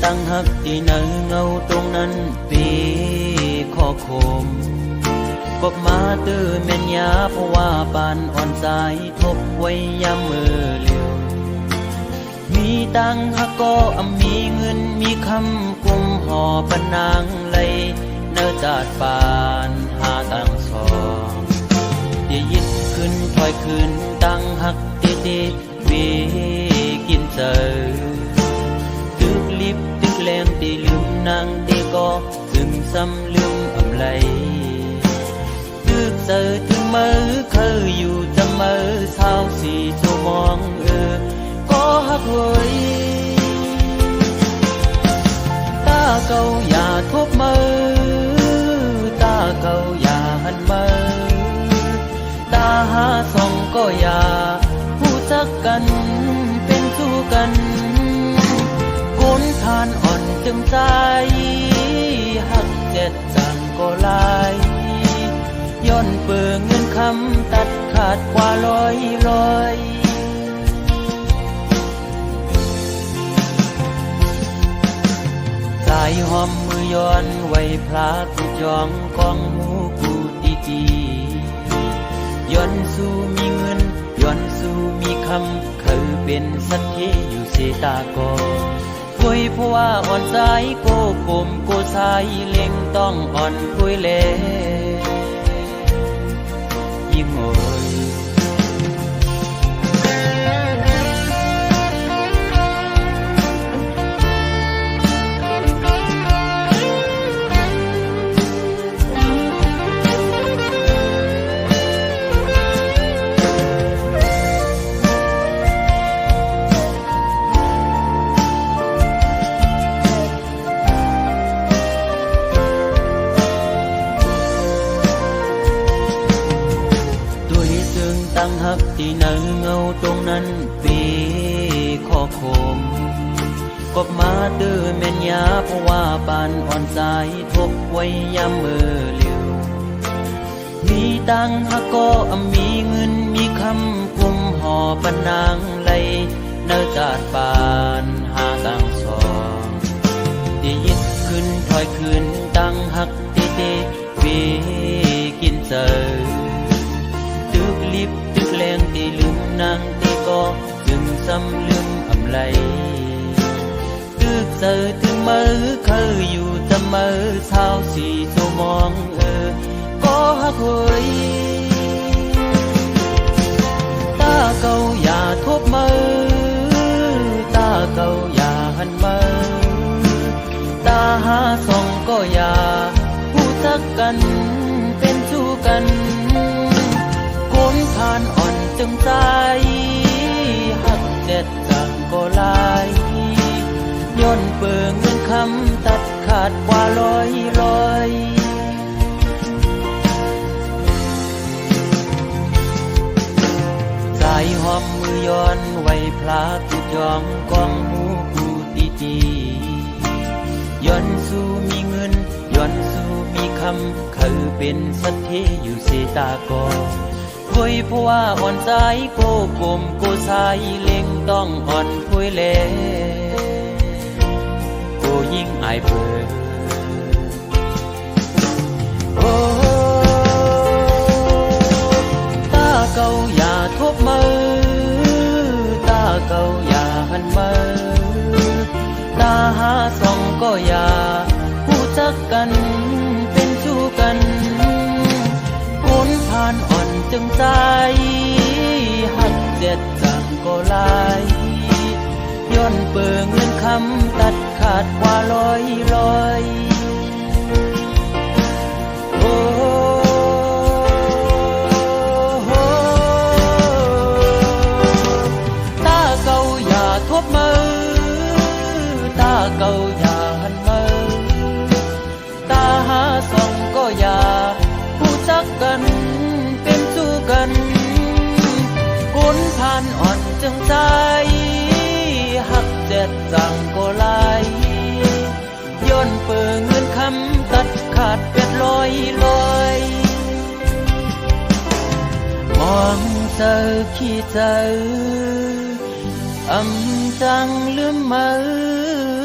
ตั้งหักที่เนื้อเงาตรงนั้นปีข้อคมกบมาตื้อแม่นยาเพราะว่าปานอ่อนสายทบไว้ยามมือเลี้ยวมีตังหักก็มีเงินมีคำกุมห่อปนนางเลยเนื้อจาดปานหาตังสองเดี๋ยวยิดขึ้นถอยขึ้นตังหักเตวีกินเจอตึกลิบตึกแรงตีลืมนางตีก็ซึมซ้ำลืมอำไลตึกเจอถึงมือเคยอยู่จะมือเช้าสี่ชั่วโมงก็หักเฮ้ยตาเก่าอย่าทบมือตาเก่าอย่าหันมือตาหาส่องก็อย่าผู้จักกันเป็นสู้กันก้นทานอ่อนจึงใจหักเจ็ดจังก็ลายย้อนเปื่อเงินคำตัดขาดกว่าลอยสายหอมมือย้อนไว้พลากุจองกองหูกูตีย้อนสู้มีเงินย้อนสู้มีคำเขาเป็นสัตย์ที่อยู่เสตากอคุยเพราะว่าอ่อนสายโกกลมโกสายเล็งต้องอ่อนคุยเล่ยิ่งโอยตั้งหักที่เนื้อเงาตรงนั้นปีข้อคมกบมาตื้อแม่นยาเพราะว่าปานอ่อนสายทบไว้ยามมือเลี้ยวมีตังหักก็มีเงินมีคำกุมห่อปนนางเลยเนื้อจาดปานหาตังสองที่ยิดขึ้นถอยขึ้นตั้งหักเตวีกินเจอตึกลิบตึกแรงตีลืมนางตีก็จึงซ้ำลืมอำไลตึกเจอถึงมือเคยอยู่จะมือเช้าสี่ชั่วโมงก็หักเฮ้ยตาเก่าอย่าทบมือตาเก่าอย่าหันมือตาหาส่องก็อย่าผู้จักกันเป็นสู้กันก้นทานอ่อนจึงใจหักเจ็ดจังก็ลายย้อนเปื่อเงินคำตัดขาดกว่าลอยสายหอมมือย้อนไว้พลากุจองกองหูกูตีย้อนสู้มีเงินย้อนสู้มีคำเขาเป็นสัตย์ที่อยู่เสตากอคุยเพราะว่าอ่อนสายโกกลมโกสายเล็งต้องอ่อนคุยเล่โกยิ่งอายเปิดโอ้ตาเก่าอย่าทบมือตาเก่าอย่าหันมือตาหาส่องก็อย่าผู้จักกันเป็นสู้กันก้นผ่านอ่อนจึงใจหักเจ็ดจังก็ลายย้อนเปิ่งเงินคำตัดขาดกว่าลอยโอ้ตาเก่าอย่าทบมือตาเก่าอย่าหันมือตาหาส่องก็อย่าผู้จักกันเป็นสู้กันก้นผ่านอ่อนจึงใจหักเจ็ดจังก็ลายย้อนเปิ่งเงินคำตัดขาดเป็ดลอยมองเจอขี้เจอจังลืมมือ